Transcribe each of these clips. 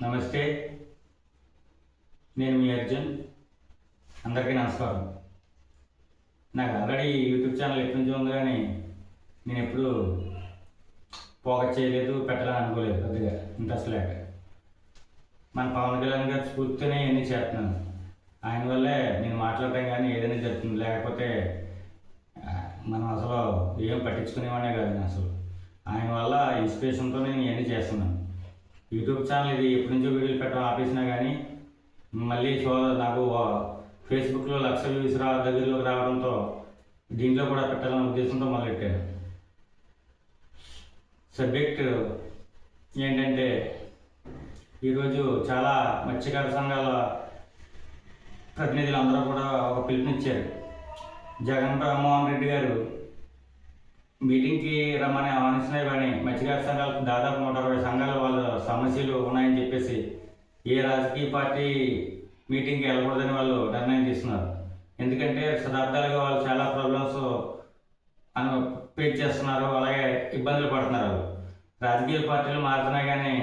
నమస్తే, నేను మీ అర్జున్. అందరికీ నమస్కారం. నాకు ఆల్రెడీ యూట్యూబ్ ఛానల్ ఎప్పటి నుంచో ఉంది, కానీ నేను ఎప్పుడూ ఫోకస్ చేయలేదు, పెట్టాలని అనుకోలేదు. పెద్దగా ఇంట్రెస్ట్ లేక మన పవన్ కళ్యాణ్ గారి స్ఫూర్తితోనే ఇవన్నీ చేస్తున్నాను. ఆయన వల్లే నేను మాట్లాడటం కానీ ఏదైనా జరుగుతుంది. లేకపోతే మనం అసలు ఏం పట్టించుకునేవాడే కాదు. నేను అసలు ఆయన వల్ల ఇన్స్పిరేషన్తో నేను ఇవన్నీ చేస్తున్నాను. యూట్యూబ్ ఛానల్ ఇది ఎప్పటి నుంచో వీడియోలు పెట్టడం ఆపేసినా కానీ మళ్ళీ నాకు ఫేస్బుక్లో 1,00,000 వ్యూస్ దగ్గరలోకి రావడంతో దీంట్లో కూడా పెట్టాలనే ఉద్దేశంతో మొదలెట్టాను. సబ్జెక్ట్ ఏంటంటే, ఈరోజు చాలా మత్స్యకార సంఘాల ప్రతినిధులు అందరూ కూడా ఒక పిలుపునిచ్చారు. జగన్మోహన్ రెడ్డి గారు మీటింగ్కి రమ్మని ఆహ్వానిస్తున్నాయి, కానీ మత్స్యకార సంఘాలకు దాదాపు 120 సంఘాలు వాళ్ళ సమస్యలు ఉన్నాయని చెప్పేసి ఏ రాజకీయ పార్టీ మీటింగ్కి వెళ్ళకూడదని వాళ్ళు నిర్ణయం తీసుకున్నారు. ఎందుకంటే శతాబ్దాలుగా వాళ్ళు చాలా ప్రాబ్లమ్స్ ఫేస్ చేస్తున్నారు, అలాగే ఇబ్బందులు పడుతున్నారు. రాజకీయ పార్టీలు మారుతున్నాయి, కానీ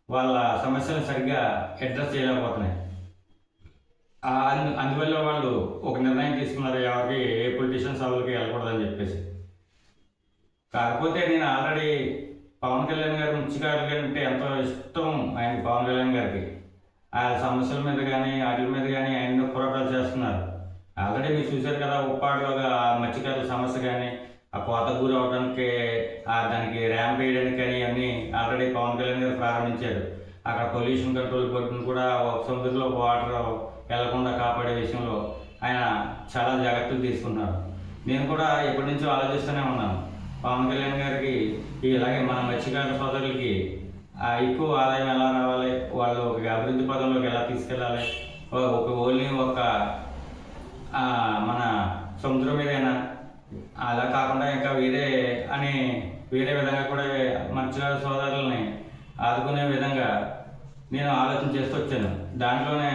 వాళ్ళ సమస్యలు సరిగ్గా అడ్రస్ చేయలేకపోతున్నాయి. అందువల్ల వాళ్ళు ఒక నిర్ణయం తీసుకున్నారు, ఎవరికి ఏ పొలిటీషియన్ సభలకి వెళ్ళకూడదని చెప్పేసి. కాకపోతే నేను ఆల్రెడీ పవన్ కళ్యాణ్ గారు మత్స్యకారుల కంటే ఎంతో ఇష్టం ఆయన. పవన్ కళ్యాణ్ గారికి ఆ సమస్యల మీద కానీ వాటి మీద కానీ ఆయన పోరాటాలు చేస్తున్నారు. ఆల్రెడీ మీరు చూశారు కదా, ఉప్పాడులో మత్స్యకారుల సమస్య కానీ ఆ కోత గురి అవడానికి దానికి ర్యాంప్ వేయడానికి కానీ అన్నీ ఆల్రెడీ పవన్ కళ్యాణ్ గారు ప్రారంభించారు. అక్కడ పొల్యూషన్ కంట్రోల్ బోర్డును కూడా సముద్రంలో వాటర్ వెళ్లకుండా కాపాడే విషయంలో ఆయన చాలా జాగ్రత్తలు తీసుకున్నారు. నేను కూడా ఎప్పటి నుంచో ఆలోచిస్తూనే ఉన్నాను, పవన్ కళ్యాణ్ గారికి ఇలాగే మన మత్స్యకార సోదరులకి ఎక్కువ ఆదాయం ఎలా రావాలి, వాళ్ళు ఒక అభివృద్ధి పదంలోకి ఎలా తీసుకెళ్ళాలి, ఓన్లీ మన సముద్రం మీదైనా అలా కాకుండా ఇంకా వేరే విధంగా కూడా మత్స్యకార సోదరులని ఆదుకునే విధంగా నేను ఆలోచన చేస్తూ వచ్చాను. దాంట్లోనే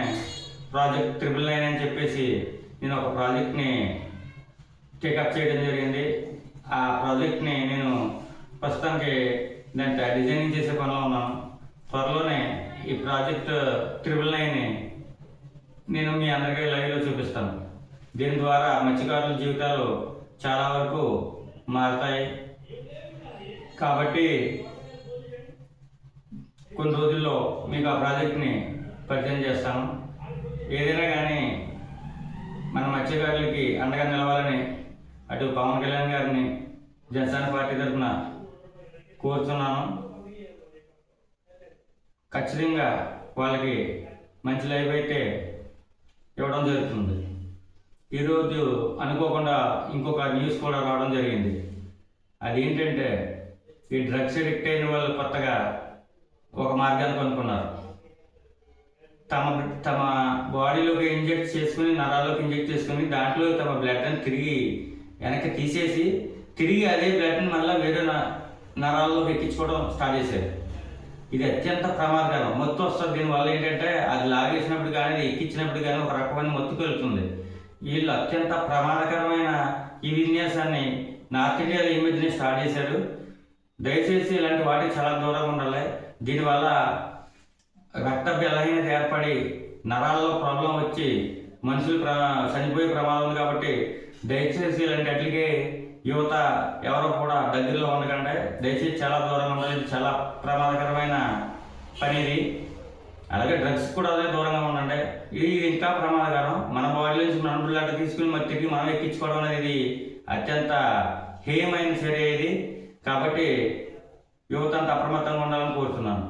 ప్రాజెక్ట్ 999 అని చెప్పేసి నేను ఒక ప్రాజెక్ట్ని టేకప్ చేయడం జరిగింది. ఆ ప్రాజెక్ట్ని నేను ప్రస్తుతానికి దాంట్లో డిజైనింగ్ చేసే పనిలో ఉన్నాను. త్వరలోనే ఈ ప్రాజెక్ట్ 999ని నేను మీ అందరికీ లైవ్లో చూపిస్తాను. దీని ద్వారా మత్స్యకారుల జీవితాలు చాలా వరకు మారుతాయి. కాబట్టి కొన్ని రోజుల్లో మీకు ఆ ప్రాజెక్ట్ని పరిచయం చేస్తాను. ఏదైనా కానీ మన మత్స్యకారులకి అండగా నిలవాలని అటు పవన్ కళ్యాణ్ గారిని జనసేన పార్టీ తరఫున కోరుతున్నాను. ఖచ్చితంగా వాళ్ళకి మంచి లైఫ్ అయితే ఇవ్వడం జరుగుతుంది. ఈరోజు అనుకోకుండా ఇంకొక న్యూస్ కూడా రావడం జరిగింది. అదేంటంటే, ఈ డ్రగ్స్ అడిక్ట్ అయిన వాళ్ళు కొత్తగా ఒక మార్గాన్ని కనుక్కున్నారు. తమ బాడీలోకి ఇంజెక్ట్ చేసుకుని, నరాల్లోకి ఇంజెక్ట్ చేసుకుని దాంట్లో తమ బ్లడ్ని తిరిగి వెనక్కి తీసేసి తిరిగి అదే బ్లడ్ని మళ్ళీ వేరే నరాల్లోకి ఎక్కించుకోవడం స్టార్ట్ చేశారు. ఇది అత్యంత ప్రమాదకరం. మొత్తం వస్తుంది. దీనివల్ల ఏంటంటే, అది లాగేసినప్పుడు కానీ ఎక్కించినప్పుడు కానీ ఒక రకమైన మొత్తుకు వెళ్తుంది. వీళ్ళు అత్యంత ప్రమాదకరమైన ఈ విన్యాసాన్ని నార్త్ ఇండియాలో ఈ మధ్యనే స్టార్ట్ చేశారు. దయచేసి ఇలాంటి వాటికి చాలా దూరంగా ఉండాలి. దీనివల్ల రక్త బలహీనత ఏర్పడి నరాల్లో ప్రాబ్లం వచ్చి మనుషులు చనిపోయే ప్రమాదం ఉంది. కాబట్టి దయచేసి ఇలాంటి వాటికి యువత ఎవరో కూడా దగ్గరలో ఉండకండి. దయచేసి చాలా దూరంగా ఉండాలి. ఇది చాలా ప్రమాదకరమైన పని ఇది. అలాగే డ్రగ్స్ కూడా అదే దూరంగా ఉండండి. ఇది ఇంకా ప్రమాదకరం. మన బాడీ నుంచి మన బ్లడ్ తీసుకుని మరి తిరిగి మనం ఎక్కించుకోవడం అనేది అత్యంత హేయమైన చర్య ఇది. కాబట్టి యువత అంతా అప్రమత్తంగా ఉండాలని కోరుతున్నాను.